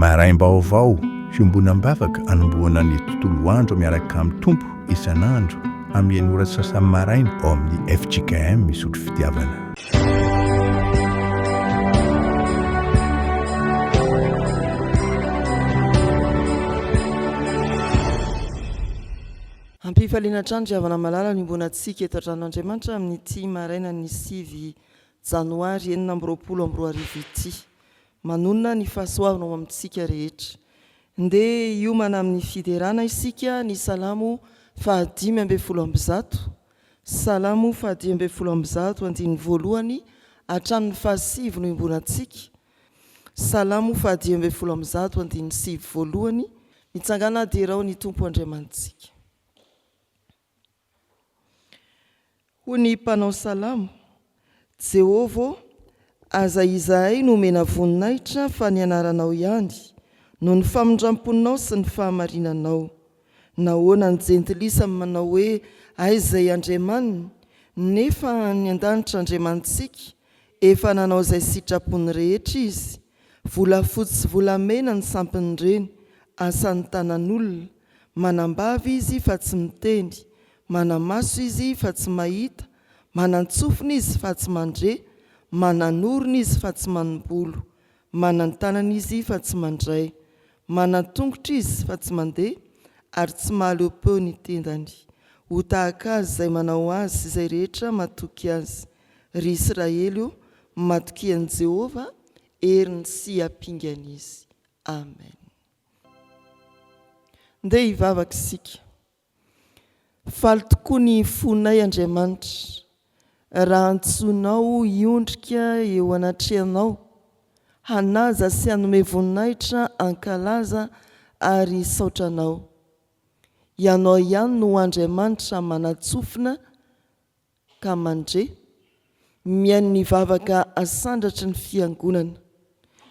maraim-baovao fiombonam-bavaka anomboana ny tontolo andro miaraka amin'ny tompo isan'andro amin'ny ora sasany maraina ao amin'ny FJKM misotro fitiavana. Ampifaliana trano javana malala ny mbonantsika eto an-tranon'Andriamanitra amin'ny ity maraina ny 9 janoary 2024 ity. Manonona ny fahasoavana ao amintsika rehetra. Nde hiomana amin'ny fiderana isika ny salamo 5:10. Salamo 5:10 andiny voalohany hatramin'ny fahasivy no imbonantsika. Salamo 5:10 andiny sivy voalohany mitsangana derao ny tompo Andriamantsika. Ho ny mpanao salamo, Jehova aza izahay no mena voninahitra fa ny anaranao ihany no ny famindramponao sy ny fahamarinanao. Nahoana ny jentilisa manao hoe aizay Andriamanina, nefa ny an-danitra Andriamantsika efa nanao izay sitrapony rehetra izy. Volafotsy sy volamena ny sampiny ireny, asan'ny tanan'olona. Manambavy izy fa tsy miteny, manamaso izy fa tsy mahita, manantsofina izy fa tsy mandre, mananorona izy fa tsy manimbolo, manantanana izy fa tsy mandray, manantongotra izy fa tsy mandeha, ary tsy mahaleo peo ny tendany. Ho tahaka azy izay manao azy izay rehetra matoky azy. Ry Israely io matoky an'i Jehova, heriny sy hampingana izy. Amen. Nde hivavaka isika. Faly tokoa ny fonay Andriamanitra, raha antsoinao hiondrika eo anatrehanao, hanaza sy hanome voninahitra ankalaza ary saotranao. Ianao ihany no Andriamanitra manatsofina ka mandre, mihaino ny vavaka asandratry ny fiangonana,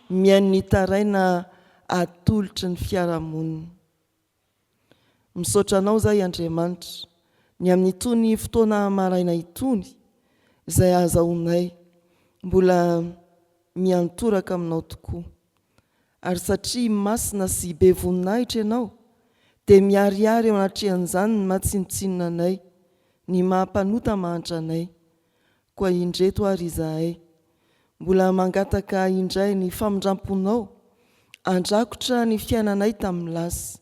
mihaino ny taraina atolotry ny fiarahamonina. Misaotranao zahay Andriamanitra, ny amin'itony fotoana maraina itony, izay ahazahoanay mbola miantoraka aminao tokoa. Ary satria masina sy be voninahitra ianao, dia miariary eo anatrehan'izany ny matsinontsinona anay, ny mampanota mahantra anay. Koa indreto ary izahay, mbola mangataka indray ny famindramponao, andrakotra ny fiainanay tamin'ny lasa.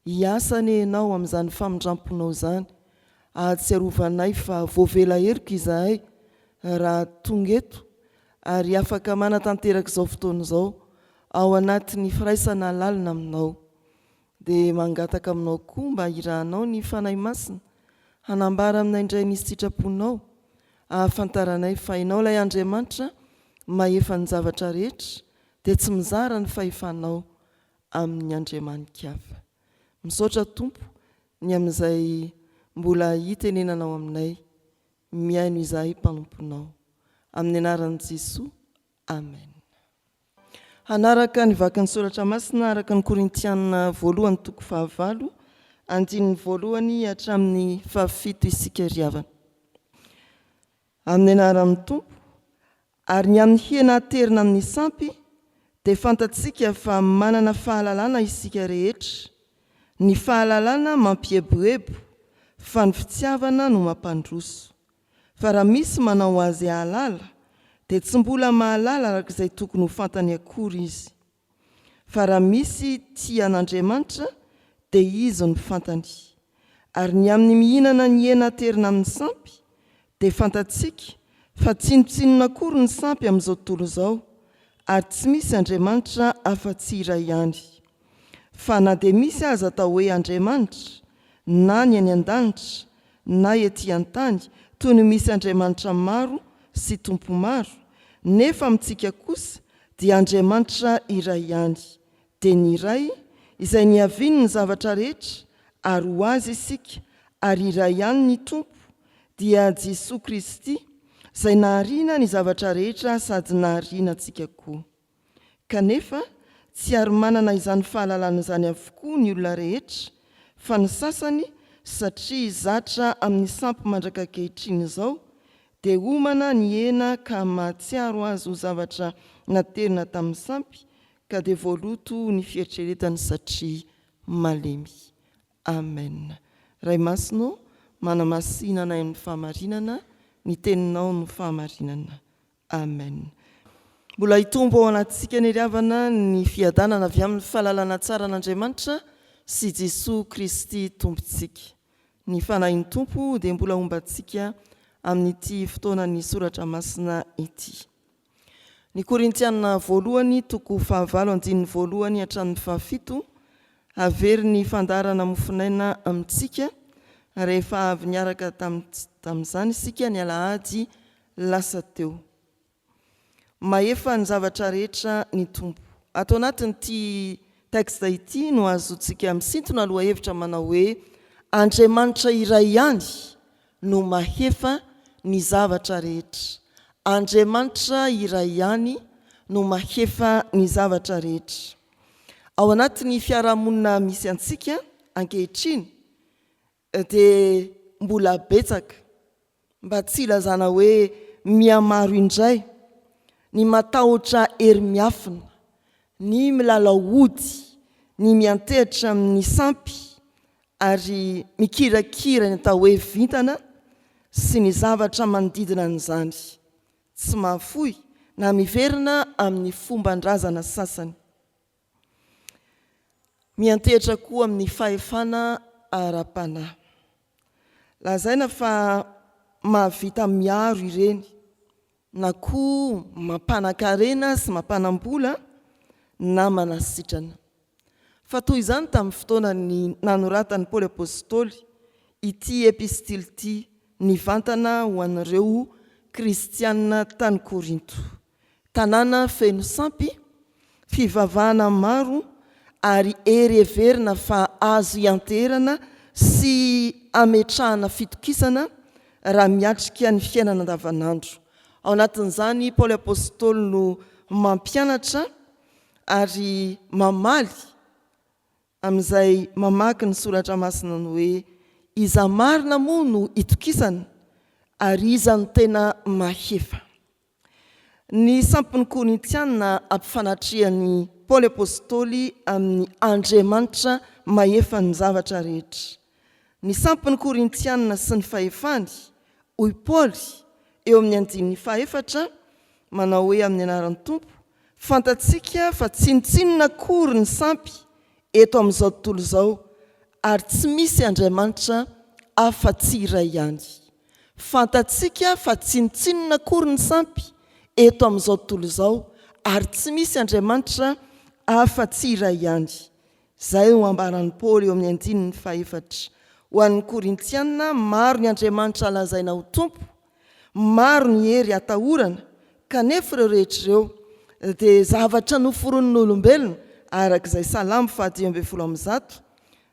Hiasa ny ianao amin'izany famindramponao izany, ahatsiarovanay fa voavela heriko izahay raha tonga eto, ary afaka manatanteraka izao fotoana izao ao anatin'ny firaisana lalina aminao. Dia mangataka aminao koa mba hirahanao ny fanahy masina, hanambara aminay indray ny sitraponao, ahafantaranay fa ianao ilay Andriamanitra mahefa ny zavatra rehetra, dia tsy mizara ny fahefanao amin'ny Andriamanin-kafa. Misaotra Tompo ny amin'izay mbola hitenenanao aminay, mihaino izahay mpanomponao. Amin'ny anaran'i Jesoa, amen. Hanaraka ny vakin'ny soratra masina araka ny Korintiana 1:9 andininy 1 hatramin'ny 7 isika riavana. Amin'ny anaran'ny Tompo, ary ny amin'ny hena aterina amin'ny sampy, dia fantatsika fa manana fahalalana isika rehetra. Ny fahalalana mampieboebo, fa ny fitiavana no mampandroso. Fa raha misy manao azy ahalala, dia tsy mbola mahalala arak'izay tokony ho fantany akory izy. Fa raha misy tia an'Andriamanitra, dia izy no fantany. Ary ny amin'ny mihinana ny hena aterina amin'ny sampy, dia fantatsika fa tsinotsinona akory ny sampy amin'izao tontolo izao, ary tsy misy Andriamanitra afa-tsy iray ihany. Fa na dia misy aza atao hoe Andriamanitra, na ny any an-danitra, na ety an-tany, toy ny misy Andriamanitra maro sy tompo maro, nefa amintsika kosa dia Andriamanitra iray ihany, dia ny iray izay niaviny ny zavatra rehetra, ary ho azy isika, ary iray ihany ny tompo, dia Jesosy Kristy, izay nahariana ny zavatra rehetra sady nahariana antsika koa. Kanefa tsy ary manana izany fahalalana izany avokoa ny olona rehetra, fa ny sasany satria zatra amin'ny sampy mandraka ankehitriny izao, dia homana ny hena ka mahatsiaro azy ho zavatra naterina tamin'ny sampy, ka dia voaloto ny fieritreretany satria malemy. Amen. Ray masino, manamasinana amin'ny fahamarinana, ny teninao no fahamarinana. Amen. Mbola hitombo ao anatsika ny riavana ny fiadanana avy amin'ny fahalalana tsara an'Andriamanitra sy Jesosy Kristy tompontsika. Ny fanahin'ny tompo dia mbola ombantsika amin'ity fotoanan'ny soratra masina ity. Ny Korintiana voalohany toko 5:1 hatramin'ny 7 avery ny fandarana mofinaina amintsika rehefa avy niaraka tamin'izany isika ny alahady lasa teo. Mahefa ny zavatra rehetra ny tompo. Ato anatin'ity teksta ity no azontsika misintona aloha hevitra manao hoe Andriamanitra iray ihany no mahefa ny zavatra rehetra. Andriamanitra iray ihany no mahefa ny zavatra rehetra. Ao anatin'ny fiarahamonina misy antsika ankehitriny dia mbola betsaka mba tsy ilazana hoe mihamaro indray, ny matahotra hery miafina, ny milalao ody, ny miantehitra amin'ny sampy ary mikirakira ny atao hoe vintana sy ny zavatra manodidina an'izany. Tsy mahafoy na miverina amin'ny fomban-drazana sasany. Miantehitra koa amin'ny fahefana ara-panahy. Lazaina fa mahavita miaro ireny, na koa mampanankarena sy mampanambola na manasitrana. Fa toy izany tamin'ny fotoana ny nanoratany Paoly Apôstôly ity epistily ity nivantana ho an'ireo kristianina tany Korinto. Tanàna feno sampy, fivavahana maro ary hery heverina fa azo ianterana sy ametrahana fitokisana raha miatrika ny fiainana andavanandro. Ao anatin'izany Paoly Apôstôly no mampianatra ary mamaly amin'izay mamaky ny soratra masina no hoe iza marina moa no itokisana ary iza no tena mahefa. Ny sampin'ny Korintiana ampifanatrihan'ny Paoly Apôstôly amin'ny Andriamanitra mahefa ny zavatra rehetra. Ny sampin'ny Korintiana sy ny fahefany, hoy Paoly eo amin'ny 4 manao hoe amin'ny anaran'ny tompo, fantatsika fa tsinotsinona akory ny sampy eto amin'izao tontolo izao ary tsy misy Andriamanitra afa-tsy iray ihany. Fantatsika fa tsinotsinona akory ny sampy eto amin'izao tontolo izao ary tsy misy Andriamanitra afa-tsy iray ihany. Izay ho ambaran'ny Paoly eo amin'ny 4. Ho an'ny Korintiana, maro ny Andriamanitra lazaina ho tompo, maro ny hery atahorana, kanefa ireo rehetra ireo dia zavatra noforon'olombelona arak'izay Salamo 10:10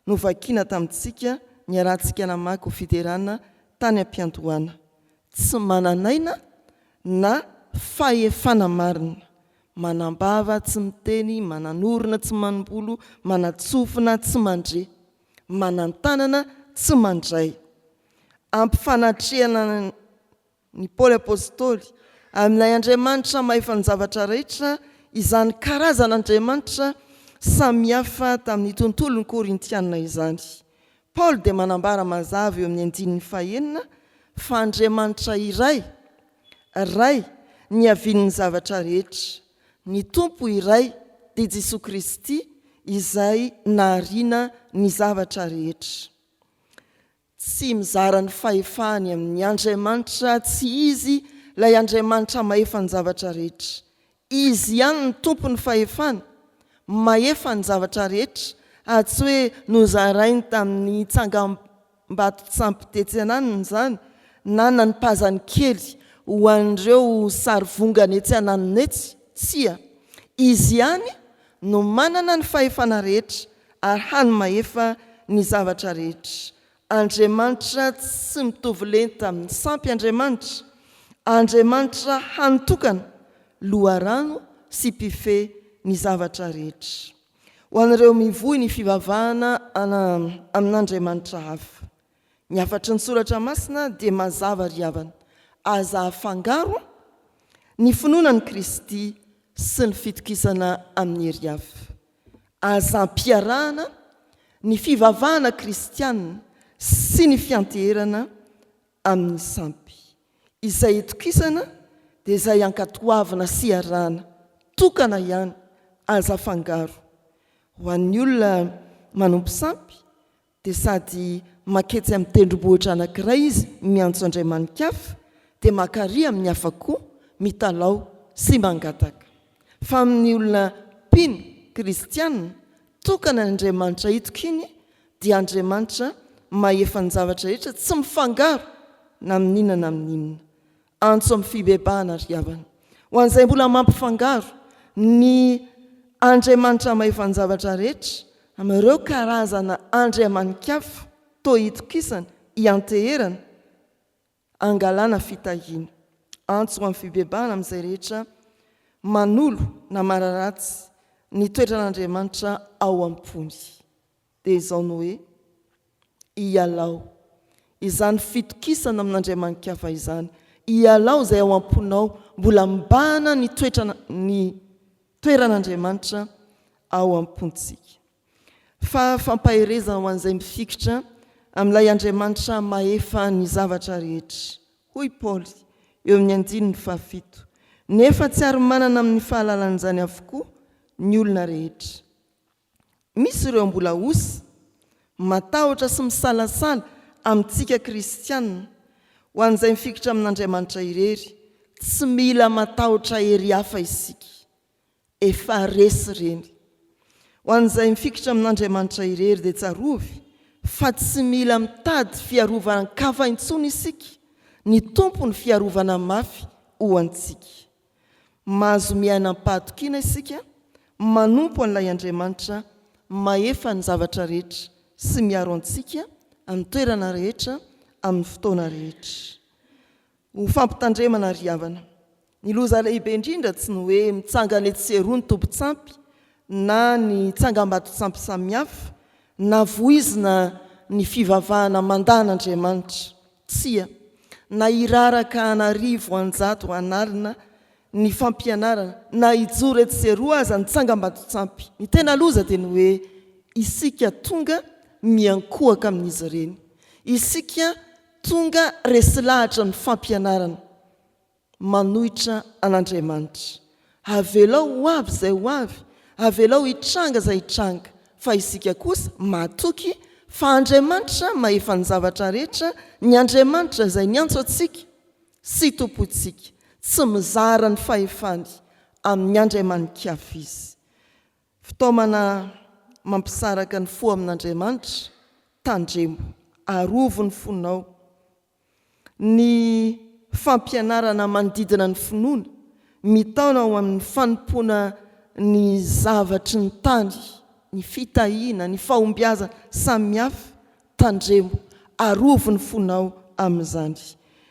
no vakiana tamintsika ny arantsika namaky ho fiterana tany am-piandohana. Tsy mananaina na fahefana marina, manambava tsy miteny, mananorona tsy manombolo, manatsofina tsy mandre, manantanana tsy mandray. Ampifanatrehana ny Paoly Apôstôly amin'ilay Andriamanitra mahefa ny zavatra rehetra, izany karazan'Andriamanitra samihafa tamin'ny tontolon'ny Korintiana izany. Paoly dia manambara mazava eo amin'ny 9 fa Andriamanitra iray ny havian'ny zavatra rehetra. Ny tompo iray dia Jesosy Kristy izay nahariana ny zavatra rehetra. Tsy mizara ny fahefany amin'ny Andriamanitra, tsy izy ilay Andriamanitra mahefa ny zavatra rehetra. Izy ihany ny tompo ny fahefana, mahefa ny zavatra rehetra, tsy hoe nozarainy tamin'ny tsangam-bato tsampitetsyananiny izany na nanipazany kely ho an'ireo sarivongana etsy ananiny etsy. Tsia, izy ihany no manana ny fahefana rehetra ary hany mahefa ny zavatra rehetra. Andriamanitra tsy mitovy lenta amin'ny sampy Andriamanitra. Andriamanitra hanotokana loharano sy mpife ny zavatra rehetra. Ho an'ireo mivohy ny fivavahana amin'Andriamanitra hafa. Ny afatry ny soratra masina dia mazava ry havana. Aza afangaro ny finoanan'i Kristy sy ny fitokisana amin'ny hery hafa. Azam-piarahana ny fivavahana kristianina sy ny fianteherana amin'ny sampy. Izay itokisana dia izay ankatoavana sy arahana, tokana ihany, aza fangaro. Ho an'ny olona manompo sampy dia sady maketsy amin'ny tendrombohitra anankiray izy miantso Andriamanin-kafa, dia makary amin'ny hafa koa mitalao sy mangataka. Fa amin'ny olona mpino kristianina, tokana Andriamanitra itokiny dia Andriamanitra mahefa ny zavatra rehetra tsy mifangaro na amin'inona na amin'inona. Antso amin'ny fibebahana ry havana. Ho an'izay mbola mampifangaro ny Andriamanitra mahefa ny zavatra rehetra amin'ireo karazana Andriamanin-kafa toa itokisana, ianteherana, angalana fitahiana. Antso amin'ny fibebahana amin'izay rehetra manolo na mararatsy ny toetran'Andriamanitra ao am-pony. Dia izao no hoe ialao. Izany fitokisana amin'Andriamanin-kafa izany. Ialao izay ao am-ponao mbola mibahana ny toeran'Andriamanitra ao am-pontsika. Fa fampaherezana ho an'izay mifikitra amin'ilay Andriamanitra mahefa ny zavatra rehetra. Hoy Paoly eo amin'ny 9:7. Nefa tsy ary manana amin'ny fahalalan'izany avokoa ny olona rehetra. Misy ireo mbola osy matahotra sy misalasala amintsika kristianina. Ho an'izay mifikitra amin'Andriamanitra irery, tsy mila matahotra hery hafa isika, efa resy ireny. Ho an'izay mifikitra amin'Andriamanitra irery dia tsarovy fa tsy mila mitady fiarovana-kafa intsony isika, ny tompo ny fiarovana mafy ho antsika. Mahazo miainam-pahatokiana isika, manompo an'ilay Andriamanitra mahefa ny zavatra rehetra sy miaro antsika amin'ny toerana rehetra, amin'ny fotoana rehetra. Ho fampitandremana ry havana, ny loza lehibe indrindra tsy ny hoe mitsangana etsy sy eroa ny tompo-tsampy na ny tsangam-bato-tsampy samihafa na voizina ny fivavahana mandahan'Andriamanitra. Tsia, na iraraka anarivo anjato analina ny fampianarana na hijoro etsy sy eroa aza ny tsangam-bato-tsampy. Ny tena loza dia ny hoe isika tonga miankohaka amin'izy ireny. Isika tonga resy lahatra ny fampianarana manohitra an'Andriamanitra. Avelao ho avy izay ho avy, avelao hitranga izay hitranga, fa isika kosa matoky fa Andriamanitra mahefa ny zavatra rehetra, ny Andriamanitra izay niantso antsika sy tompontsika, tsy mizara ny fahefany amin'ny Andriamanin-kafa izy. Fitaomana mampisaraka ny fo amin'Andriamanitra, tandremo, arovo ny fonao. Ny fampianarana manodidina ny finoana, mitaona ao amin'ny fanompoana ny zavatry ny tany, ny fitahiana, ny fahombiazana samihafa, tandremo, arovo ny fonao amin'izany.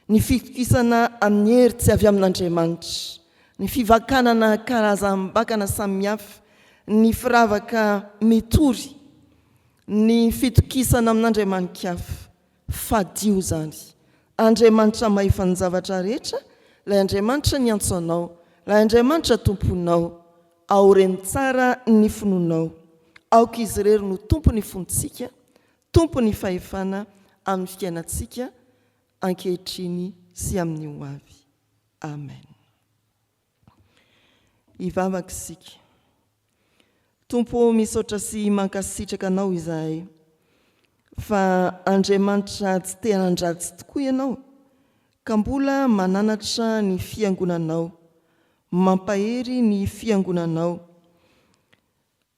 Ny fitokisana amin'ny hery tsy avy amin'Andriamanitra, ny fivakanana karazam-bakana samihafa, ny firavaka mitory, ny fitokisana amin'Andriamanin-kafa, fadio zany. Andriamanitra mahefa ny zavatra rehetra, ilay Andriamanitra niantso anao, ilay Andriamanitra tomponao, ao reny tsara ny finoanao. Aoka izy irery no tompo ny fontsika, tompo ny fahefana amin'ny fiainantsika ankehitriny sy amin'ny ho avy. Amen. Hivavaka isika. Tompo misaotra sy mankasitraka anao izahay, fa Andriamanitra tsy te hanandratsy tokoa ianao, ka mbola mananatra ny fiangonanao, mampahery ny fiangonanao,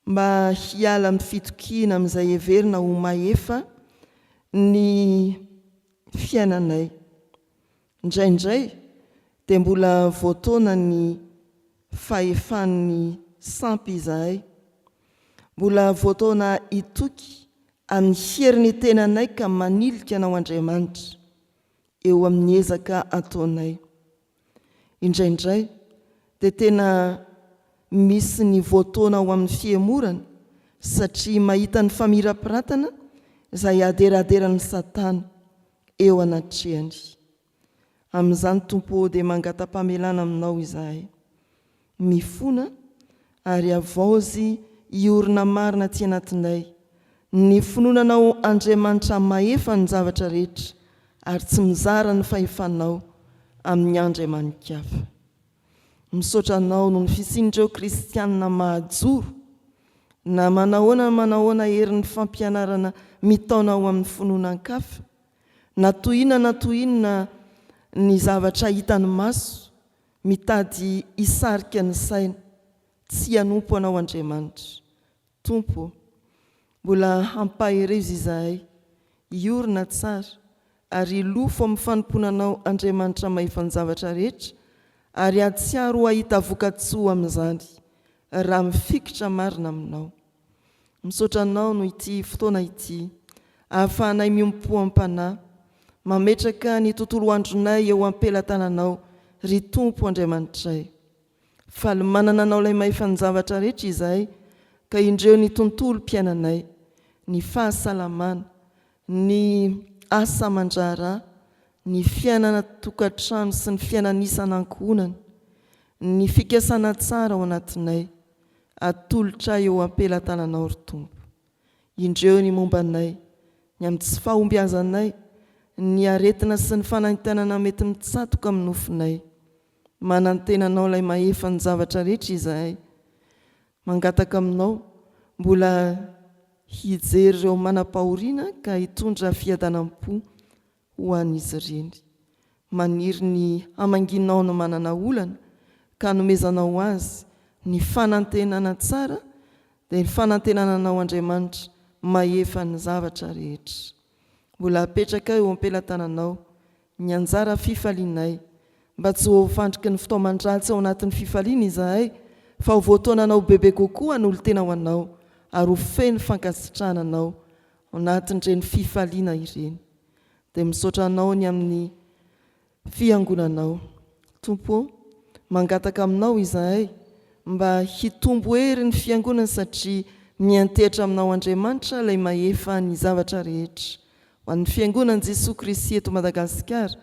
mba hiala amin'ny fitokiana amin'izay heverina ho mahefa ny fiainanay. Indraindray dia mbola voataona ny fahefan'ny sampy izahay, mbola voataona itoky amin'ny heriny tenanay ka manilika anao Andriamanitra eo amin'ny ezaka ataonay. Indraindray dia tena misy ny voataona ao amin'ny fiemorana, satria mahita ny famirapiratana izay aderaderan'ny Satana eo anatrehany. Amin'izany Tompo dia mangata-pamelana aminao izahay, mifona ary avaozy iorina marina ty anatinay. Ny finonanao Andriamanitra mahefa ny zavatra rehetra ary tsy mizara ny fahefanao amin'ny andro emanin-kafa. Misaotra anao no ny fisian'ireo kristianina mahajoro na manahoana herin'ny fampianarana mitaona ao amin'ny finonan-kafa, na toinona ny zavatra hitany maso, mitady hisarika ny saina, tsy hanompo anao Andriamanitra. Tompo, mbola hampahereza izahay iorina tsara ary ilofo amin'ny fanomponanao Andriamanitra mahefa ny zavatra rehetra, ary atsiaro ahita vokatsoa amin'izany raha mifikitra marina aminao. Misaotra anao no ity fotoana ity ahafahanay miompoam-panahy, mametraka ny tontolo andronay eo am-pelatananao ry Tompo Andriamanitray. Faly manana anao ilay mahefa ny zavatra rehetra izahay, ka indreo ny tontolo mpiainanay, ny fahasalamana, ny asa aman-draharaha, ny fiainana tokantrano sy ny fiainana isan'ankohonana, ny fikasana tsara ao anatinay, atolotra eo am-pelatananao ry Tompo. Indreo ny mombanay, ny amin'ny tsy fahombiazanay, ny aretina sy ny fanaintenana mety mitsatoka amin'ny nofinay, manantenanao ilay mahefa ny zavatra rehetra izahay, mangataka aminao mbola hijery ireo manam-pahoriana ka hitondra fiadanam-po ho an'izy ireny. Maniry ny hamanginao no manana olana ka nomezanao azy ny fanantenana tsara dia ny fanantenananao Andriamanitra mahefa ny zavatra rehetra. Mbola apetraka eo am-pelatananao ny anjara fifalinay, mba tsy ho fandriky ny fotoaman-dratsy ao anatin'ny fifaliana izahay, fa ho voataonanao bebe kokoa ny olo-tena ho anao ary ho feno fankasitrahana ao anatin'ireny fifaliana ireny. Dia misaotra anao ny amin'ny fiangonanao. Tompo, mangataka aminao izahay mba hitombo hery ny fiangonana satria miantehitra aminao Andriamanitra ilay mahefa ny zavatra rehetra. Ho an'ny fiangonan'i Jesosy Kristy eto Madagasikara,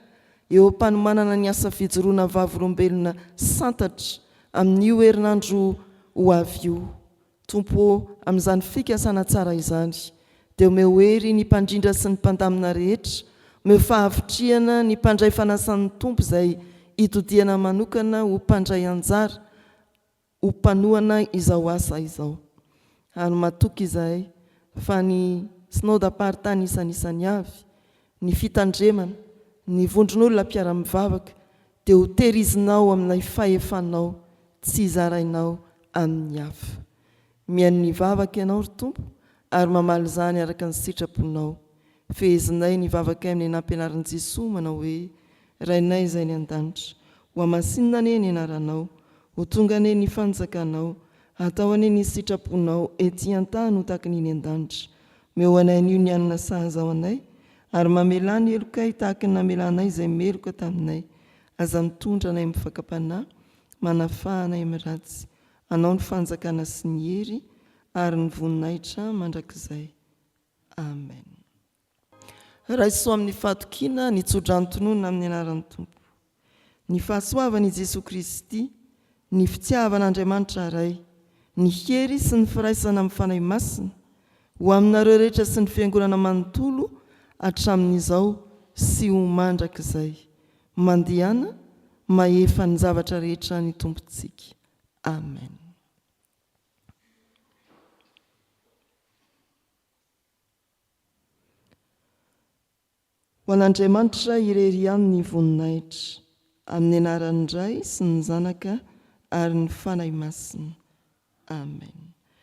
eo am-panomanana ny asa fijoroana vavolombelona santatra amin'io herinandro ho avy io. Tompo, amin'izany fikasana tsara izany, dia omeo hery ny mpandrindra sy ny mpandamina rehetra, omeo fahavitriana ny mpandray fanasan'ny Tompo izay itodiana manokana ho mpandray anjara, ho mpanohana izao asa izao. Ary matoky izahay fa ny synodam-paharitany isan'isany avy, ny fitandremana, ny vondron'olona mpiara-mivavaka dia ho terizinao amin'ilay fahefanao, tsy izarainao amin'ny hafa. Mihaino ny vavaka ianao ry Tompo ary mamaly izany araka ny sitraponao. Fehezinay ny vavaka amin'ny nampianarin'i Jesosy manao hoe: Rainay izay ny an-danitra, ho amasinina ane ny anaranao, ho tonga ane ny fanjakanao, atao ane ny sitraponao ety an-tany ho tahaka ny an-danitra. Meo anay an'io ny anina sahaza ao anay, ary mamela ny elokay tahaka ny namelanay izay meloka taminay. Aza mitondra anay amin'ny fakapanahy, manafahana amin'ny ratsy, anao ny fanjakana sy ny hery ary ny voninahitra mandrakizay. Amen. Raisoa amin'ny fatokiana ny tsodranotonona amin'ny anaran'ny Tompo. Ny fahasoavan'i Jesosy Kristy, ny fitiavan'Andriamanitra Ray, ny hery sy ny firaisana amin'ny fanahy masina ho aminareo rehetra sy ny fiangonana manontolo hatramin'izao sy ho mandrakizay. Mandehana mahefa ny zavatra rehetra ny Tompontsika. Amen. Ho an'Andriamanitra irery ihany ny voninahitra, amin'ny anaran'ny Ray sy ny Zanaka ary ny fanahy masina. Amen.